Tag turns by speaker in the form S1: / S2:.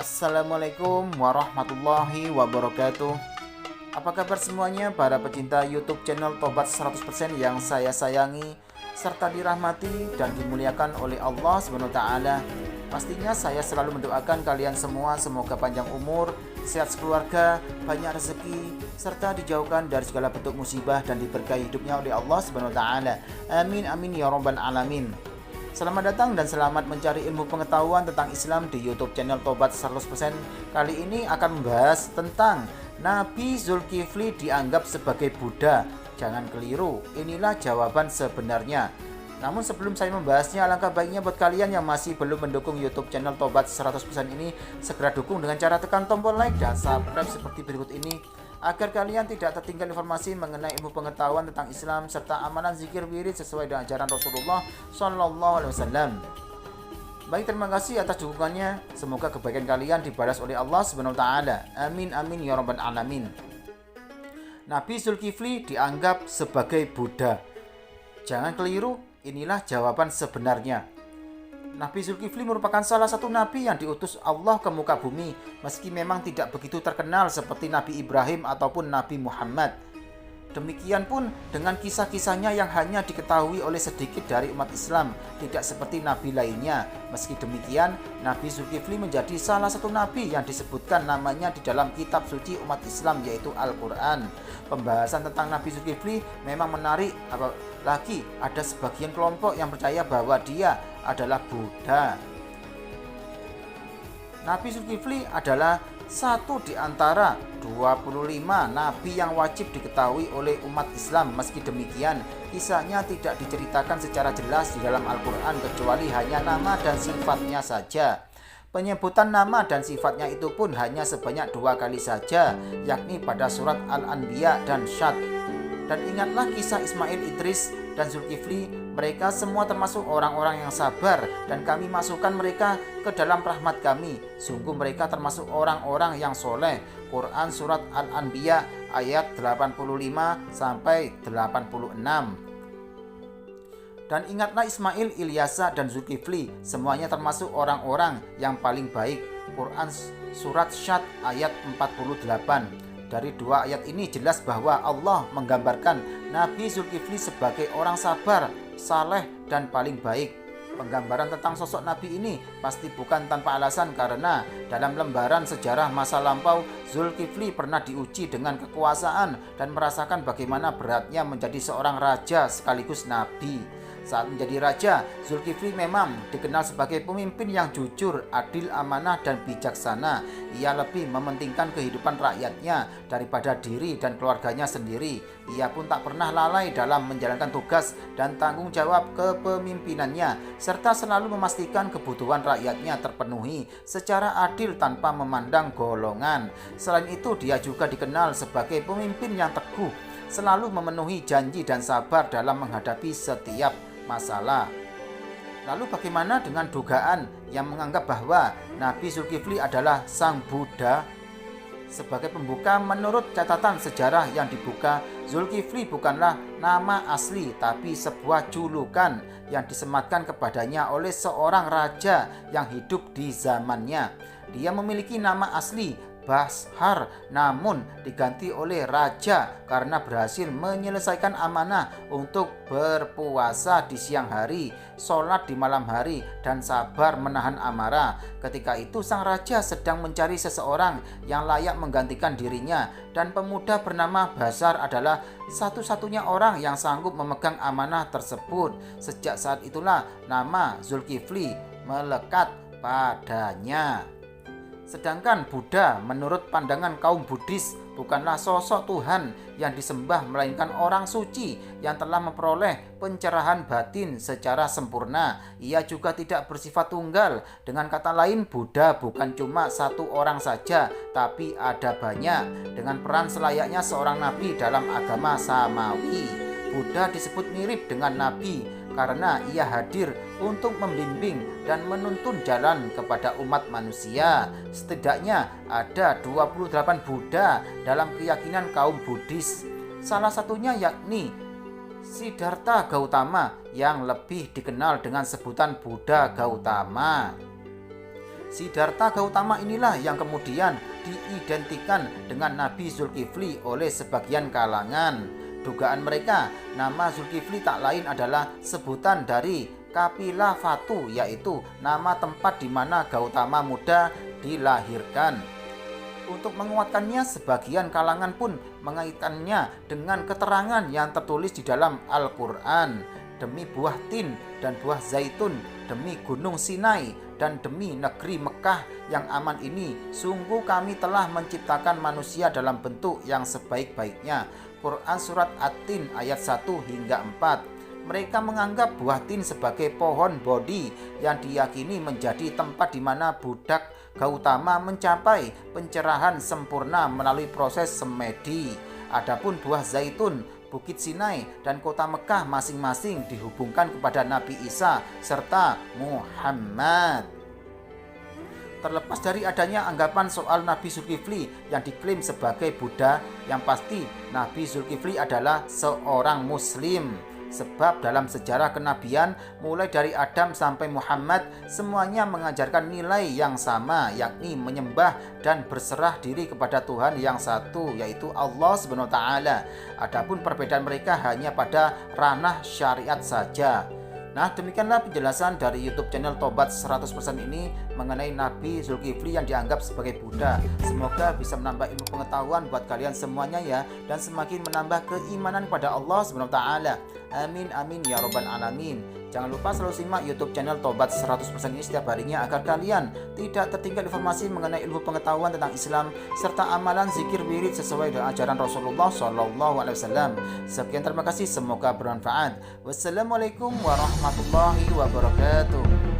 S1: Assalamualaikum warahmatullahi wabarakatuh. Apa kabar semuanya para pecinta YouTube channel Tobat 100% yang saya sayangi serta dirahmati dan dimuliakan oleh Allah SWT. Pastinya saya selalu mendoakan kalian semua semoga panjang umur, sehat sekeluarga, banyak rezeki, serta dijauhkan dari segala bentuk musibah dan diberkahi hidupnya oleh Allah SWT. Amin amin ya rabbal alamin. Selamat datang dan selamat mencari ilmu pengetahuan tentang Islam di YouTube channel Tobat 100%. Kali ini akan membahas tentang Nabi Zulkifli dianggap sebagai Buddha. Jangan keliru, inilah jawaban sebenarnya. Namun sebelum saya membahasnya, alangkah baiknya buat kalian yang masih belum mendukung YouTube channel Tobat 100% ini, segera dukung dengan cara tekan tombol like dan subscribe seperti berikut ini, agar kalian tidak tertinggal informasi mengenai ilmu pengetahuan tentang Islam serta amalan zikir wirid sesuai dengan ajaran Rasulullah SAW. Baik, terima kasih atas dukungannya. Semoga kebaikan kalian dibalas oleh Allah SWT. Amin amin ya rabbal alamin. Nabi Zulkifli dianggap sebagai Buddha. Jangan keliru, inilah jawaban sebenarnya. Nabi Zulkifli merupakan salah satu nabi yang diutus Allah ke muka bumi, meski memang tidak begitu terkenal seperti Nabi Ibrahim ataupun Nabi Muhammad. Demikian pun dengan kisah-kisahnya yang hanya diketahui oleh sedikit dari umat Islam, tidak seperti nabi lainnya. Meski demikian, Nabi Zulkifli menjadi salah satu nabi yang disebutkan namanya di dalam kitab suci umat Islam, yaitu Al-Quran. Pembahasan tentang Nabi Zulkifli memang menarik, apalagi ada sebagian kelompok yang percaya bahwa dia adalah Buddha. Nabi Zulkifli adalah satu di antara 25 nabi yang wajib diketahui oleh umat Islam. Meski demikian, kisahnya tidak diceritakan secara jelas di dalam Al-Quran kecuali hanya nama dan sifatnya saja. Penyebutan nama dan sifatnya itu pun hanya sebanyak 2 kali saja, yakni pada surat Al-Anbiya dan Syad. Dan ingatlah kisah Ismail, Idris, dan Zulkifli, mereka semua termasuk orang-orang yang sabar dan kami masukkan mereka ke dalam rahmat kami. Sungguh mereka termasuk orang-orang yang soleh. Quran surat Al-Anbiya ayat 85 sampai 86. Dan ingatlah Ismail, Ilyasa, dan Zulkifli, semuanya termasuk orang-orang yang paling baik. Quran surat Syad ayat 48. Dari 2 ayat ini jelas bahwa Allah menggambarkan Nabi Zulkifli sebagai orang sabar, saleh, dan paling baik. Penggambaran tentang sosok Nabi ini pasti bukan tanpa alasan, karena dalam lembaran sejarah masa lampau, Zulkifli pernah diuji dengan kekuasaan dan merasakan bagaimana beratnya menjadi seorang raja sekaligus Nabi. Saat menjadi raja, Zulkifli memang dikenal sebagai pemimpin yang jujur, adil, amanah, dan bijaksana. Ia lebih mementingkan kehidupan rakyatnya daripada diri dan keluarganya sendiri. Ia pun tak pernah lalai dalam menjalankan tugas dan tanggung jawab kepemimpinannya, serta selalu memastikan kebutuhan rakyatnya terpenuhi secara adil tanpa memandang golongan. Selain itu, dia juga dikenal sebagai pemimpin yang teguh, selalu memenuhi janji dan sabar dalam menghadapi setiap masalah. Lalu bagaimana dengan dugaan yang menganggap bahwa Nabi Zulkifli adalah sang Buddha? Sebagai pembuka, menurut catatan sejarah yang dibuka, Zulkifli bukanlah nama asli tapi sebuah julukan yang disematkan kepadanya oleh seorang raja yang hidup di zamannya. Dia memiliki nama asli Bashar, namun diganti oleh raja karena berhasil menyelesaikan amanah untuk berpuasa di siang hari, sholat di malam hari, dan sabar menahan amarah. Ketika itu sang raja sedang mencari seseorang yang layak menggantikan dirinya, dan pemuda bernama Bashar adalah satu-satunya orang yang sanggup memegang amanah tersebut. Sejak saat itulah nama Zulkifli melekat padanya. Sedangkan Buddha menurut pandangan kaum Buddhis bukanlah sosok Tuhan yang disembah, melainkan orang suci yang telah memperoleh pencerahan batin secara sempurna. Ia juga tidak bersifat tunggal. Dengan kata lain, Buddha bukan cuma satu orang saja, tapi ada banyak, dengan peran selayaknya seorang nabi dalam agama samawi. Buddha disebut mirip dengan nabi karena ia hadir untuk membimbing dan menuntun jalan kepada umat manusia. Setidaknya ada 28 Buddha dalam keyakinan kaum Buddhis. Salah satunya yakni Siddhartha Gautama yang lebih dikenal dengan sebutan Buddha Gautama. Siddhartha Gautama inilah yang kemudian diidentikan dengan Nabi Zulkifli oleh sebagian kalangan. Dugaan mereka, nama Zulkifli tak lain adalah sebutan dari Kapilavatthu, yaitu nama tempat di mana Gautama muda dilahirkan. Untuk menguatkannya, sebagian kalangan pun mengaitkannya dengan keterangan yang tertulis di dalam Al-Quran. Demi buah tin dan buah zaitun, demi gunung Sinai dan demi negeri Mekah yang aman ini, sungguh kami telah menciptakan manusia dalam bentuk yang sebaik-baiknya. Quran Surat At-Tin ayat 1 hingga 4. Mereka menganggap buah tin sebagai pohon Bodhi yang diyakini menjadi tempat di mana budak Gautama mencapai pencerahan sempurna melalui proses semedi. Adapun buah zaitun, Bukit Sinai, dan kota Mekah masing-masing dihubungkan kepada Nabi Isa serta Muhammad. Terlepas dari adanya anggapan soal Nabi Zulkifli yang diklaim sebagai Buddha, yang pasti Nabi Zulkifli adalah seorang Muslim. Sebab dalam sejarah kenabian, mulai dari Adam sampai Muhammad, semuanya mengajarkan nilai yang sama, yakni menyembah dan berserah diri kepada Tuhan yang satu, yaitu Allah SWT. Adapun perbedaan mereka hanya pada ranah syariat saja. Nah, demikianlah penjelasan dari YouTube channel Tobat 100% ini mengenai Nabi Zulkifli yang dianggap sebagai Buddha. Semoga bisa menambah ilmu pengetahuan buat kalian semuanya ya, dan semakin menambah keimanan kepada Allah SWT. Amin amin ya robbal alamin. Jangan lupa selalu simak YouTube channel Tobat 100% ini setiap harinya agar kalian tidak tertinggal informasi mengenai ilmu pengetahuan tentang Islam serta amalan zikir wirid sesuai dengan ajaran Rasulullah SAW. Sekian, terima kasih, semoga bermanfaat. Wassalamualaikum warahmatullahi wabarakatuh.